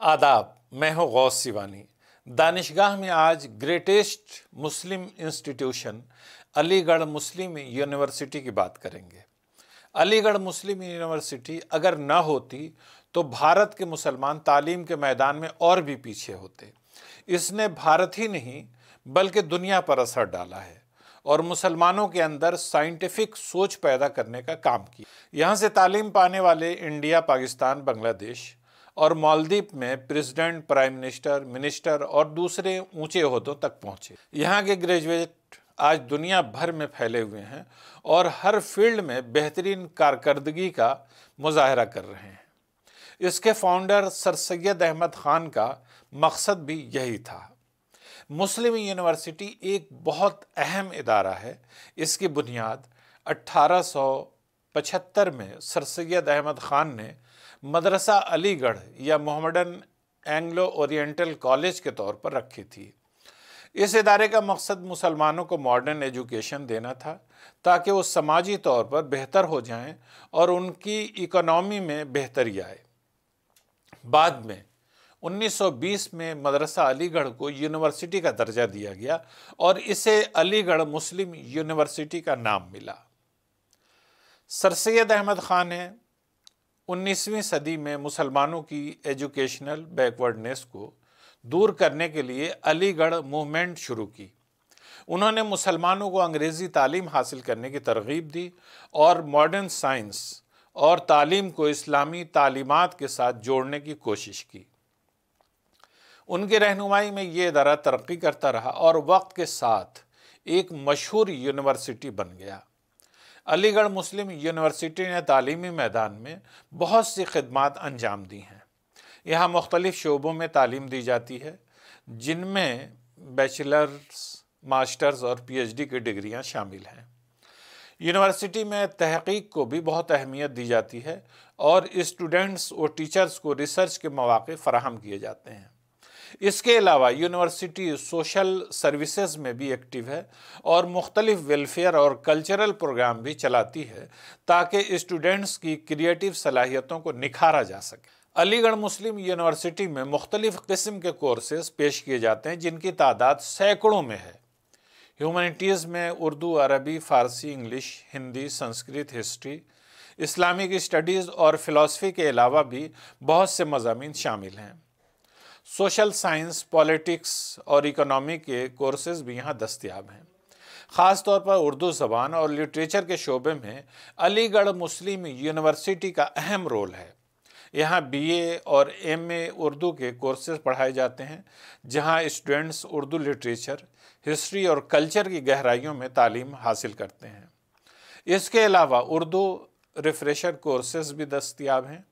आदाब, मैं हूँ गौस सिवानी। दानिशगाह में आज ग्रेटेस्ट मुस्लिम इंस्टीट्यूशन अलीगढ़ मुस्लिम यूनिवर्सिटी की बात करेंगे। अलीगढ़ मुस्लिम यूनिवर्सिटी अगर न होती तो भारत के मुसलमान तालीम के मैदान में और भी पीछे होते। इसने भारत ही नहीं बल्कि दुनिया पर असर डाला है और मुसलमानों के अंदर साइंटिफिक सोच पैदा करने का काम किया। यहाँ से तालीम पाने वाले इंडिया, पाकिस्तान, बांग्लादेश और मालदीव में प्रेसिडेंट, प्राइम मिनिस्टर, मिनिस्टर और दूसरे ऊंचे ओहदों तक पहुंचे। यहाँ के ग्रेजुएट आज दुनिया भर में फैले हुए हैं और हर फील्ड में बेहतरीन कारकर्दगी का मुजाहरा कर रहे हैं। इसके फाउंडर सर सैयद अहमद खान का मकसद भी यही था। मुस्लिम यूनिवर्सिटी एक बहुत अहम इदारा है। इसकी बुनियाद 1875 में सर सैयद अहमद खान ने मदरसा अलीगढ़ या मोहम्मडन एंग्लो ओरिएंटल कॉलेज के तौर पर रखी थी। इस इदारे का मकसद मुसलमानों को मॉडर्न एजुकेशन देना था ताकि वो समाजी तौर पर बेहतर हो जाएं और उनकी इकोनॉमी में बेहतरी आए। बाद में 1920 में मदरसा अलीगढ़ को यूनिवर्सिटी का दर्जा दिया गया और इसे अलीगढ़ मुस्लिम यूनिवर्सिटी का नाम मिला। सर सैयद अहमद खान ने 19वीं सदी में मुसलमानों की एजुकेशनल बैकवर्डनेस को दूर करने के लिए अलीगढ़ मूवमेंट शुरू की। उन्होंने मुसलमानों को अंग्रेज़ी तालीम हासिल करने की तरगीब दी और मॉडर्न साइंस और तालीम को इस्लामी तालीमात के साथ जोड़ने की कोशिश की। उनकी रहनुमाई में ये इदारा तरक्की करता रहा और वक्त के साथ एक मशहूर यूनिवर्सिटी बन गया। अलीगढ़ मुस्लिम यूनिवर्सिटी ने तालीमी मैदान में बहुत सी खिदमात अंजाम दी हैं। यहाँ मुख्तलिफ शोबों में तालीम दी जाती है, जिनमें बैचलर्स, मास्टर्स और पीएचडी की डिग्रियाँ शामिल हैं। यूनिवर्सिटी में तहकीक को भी बहुत अहमियत दी जाती है और स्टूडेंट्स और टीचर्स को रिसर्च के मौके फराहम किए जाते हैं। इसके अलावा यूनिवर्सिटी सोशल सर्विसेज में भी एक्टिव है और मुख्तलिफ वेलफेयर और कल्चरल प्रोग्राम भी चलाती है ताकि स्टूडेंट्स की क्रिएटिव सलाहियतों को निखारा जा सके। अलीगढ़ मुस्लिम यूनिवर्सिटी में मुख्तलिफ किस्म के कोर्सेज पेश किए जाते हैं जिनकी तादाद सैकड़ों में है। ह्यूमैनिटीज़ में Urdu, Arabi, Farsi, English, Hindi, Sanskrit, history, Islamic studies और फ़िलासफ़ी के अलावा भी बहुत से मज़ामीन शामिल हैं। सोशल साइंस, पॉलिटिक्स और इकोनॉमी के कोर्सेज भी यहाँ दस्तयाब हैं। ख़ास तौर पर उर्दू ज़बान और लिटरेचर के शोबे में अलीगढ़ मुस्लिम यूनिवर्सिटी का अहम रोल है। यहाँ बीए और एमए उर्दू के कोर्सेज पढ़ाए जाते हैं, जहाँ स्टूडेंट्स उर्दू लिटरेचर, हिस्ट्री और कल्चर की गहराइयों में तालीम हासिल करते हैं। इसके अलावा उर्दू रिफ्रेशर कोर्सेज भी दस्तयाब हैं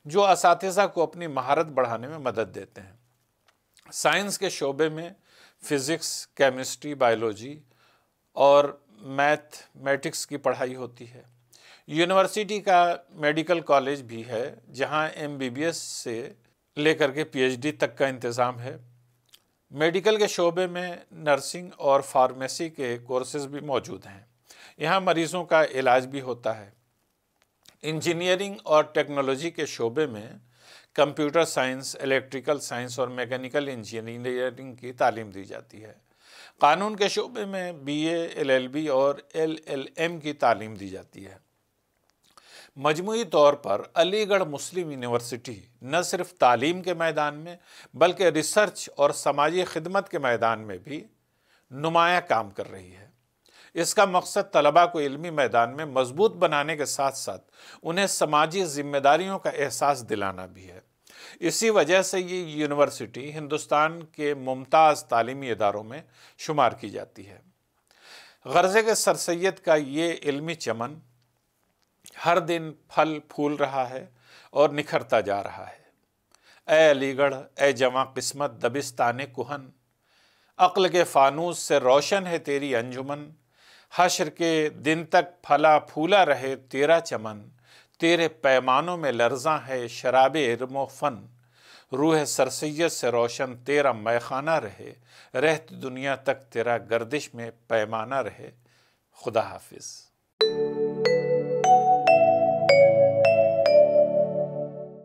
जो असातिज़ा को अपनी महारत बढ़ाने में मदद देते हैं। साइंस के शोबे में फ़िज़िक्स, केमिस्ट्री, बायोलॉजी और मैथमेटिक्स की पढ़ाई होती है। यूनिवर्सिटी का मेडिकल कॉलेज भी है जहां एमबीबीएस से लेकर के पीएचडी तक का इंतज़ाम है। मेडिकल के शोबे में नर्सिंग और फार्मेसी के कोर्सेज भी मौजूद हैं। यहाँ मरीज़ों का इलाज भी होता है। इंजीनियरिंग और टेक्नोलॉजी के शोबे में कंप्यूटर साइंस, इलेक्ट्रिकल साइंस और मैकेनिकल इंजीनियरिंग की तालीम दी जाती है। कानून के शोबे में बीए, एलएलबी और एलएलएम की तालीम दी जाती है। मजमूई तौर पर अलीगढ़ मुस्लिम यूनिवर्सिटी न सिर्फ तालीम के मैदान में बल्कि रिसर्च और समाजी खिदमत के मैदान में भी नुमाया काम कर रही है। इसका मकसद तलबा को इल्मी मैदान में मजबूत बनाने के साथ साथ उन्हें समाजी जिम्मेदारियों का एहसास दिलाना भी है। इसी वजह से ये यूनिवर्सिटी हिंदुस्तान के मुमताज़ तालीमी इदारों में शुमार की जाती है। ग़र्ज़े के सर सैयद का ये इल्मी चमन हर दिन फल फूल रहा है और निखरता जा रहा है। ए अलीगढ़, ए जवां किस्मत दबिस्ताने कुहन, अक्ल के फ़ानूस से रोशन है तेरी अंजुमन, हश्र के दिन तक फला फूला रहे तेरा चमन, तेरे पैमानों में लर्ज़ां है शराबे इल्म फ़न, रूह सर सैयद से रोशन तेरा मैखाना रहे, रहती दुनिया तक तेरा गर्दिश में पैमाना रहे। खुदा हाफिज़।